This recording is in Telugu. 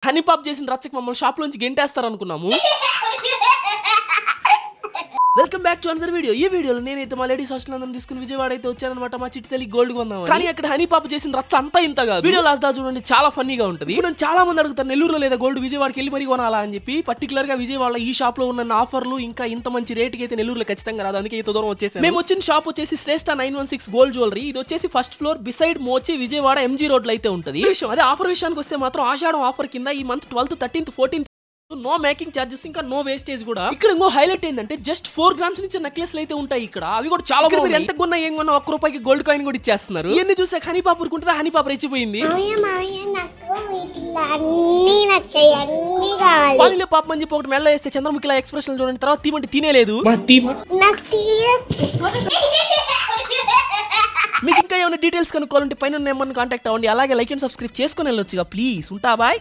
హనీ పాప్ చేసిన రచ్చకి మమ్మల్ని షాప్ లోంచి గెంటేస్తారు అనుకున్నాము. Welcome back to another video. ఈ వీడియోలో నేనైతే మా లేడీస్ హాస్టల్ అందరం తీసుకుని విజయవాడ అయితే వచ్చానమాట. మా చిట్టి తల్లి గోల్డ్ కొందాం. కానీ అక్కడ హనీ పాప చేసిన రచ్చ అంతా ఇంత కాదు. వీడియో లాస్ట్ దా చూడండి, చాలా ఫన్నీగా ఉంటుంది. ఇప్పుడు చాలా మంది అడుగుతారు నెల్లూరులో లేదా గోల్డ్ విజయవాడకి వెళ్ళి మరీ కొనాలా అని చెప్పి. పర్టికులర్ గా విజయవాడ ఈ షాప్ లో ఉన్న ఆఫర్లు ఇంకా ఇంత మంచి రేట్ కి అయితే నెల్లూరులో ఖచ్చితంగా రాదు. అందుకే ఇంత దూరం వచ్చేసాను. మేము వచ్చిన షాప్ వచ్చేసి శ్రేష్ఠ 916 గోల్డ్ జ్యువెలరీ. ఇది వచ్చేసి first floor beside Mochi Vijayawada MG road లో అయితే ఉంటుంది. అదే ఆఫర్ విషయానికి వస్తే మాత్రం ఆషాఢం ఆఫర్ కింద ఈ month 12th 13th 14th no making charges, ఇంకా నో వేస్టేజ్ కూడా. ఇక్కడ ఇంకో హైలైట్ ఏంటంటే జస్ట్ 4 grams నుంచి నెక్లెస్ అయితే ఉంటాయి ఇక్కడ. అవి కూడా చాలా బాగుంది. ఎంత కొన్నా ఏం కొన్నా ₹1 గోల్డ్ కాయిన్ కూడా ఇచ్చేస్తున్నారు. ఇవన్నీ చూసాక హనీ పాప ఊరుకుంటుందా? హనీ పాప రెచ్చిపోయింది. పాలిలో పాప అని చెప్పి ఒకటి మెల్ల వేస్తే చంద్రముఖిలా ఎక్స్ప్రెషన్ చూడండి. తర్వాత తీమంటే తినేలేదు. మీకు ఇంకా ఏమైనా డీటెయిల్స్ కనుక్కోవాలంటే పైన నెంబర్ని కాంటాక్ట్ అవ్వండి. అలాగే లైక్ అండ్ సబ్స్క్రైబ్ చేసుకుని వెళ్ళొచ్చుగా ప్లీజ్. ఉంటా బాయ్.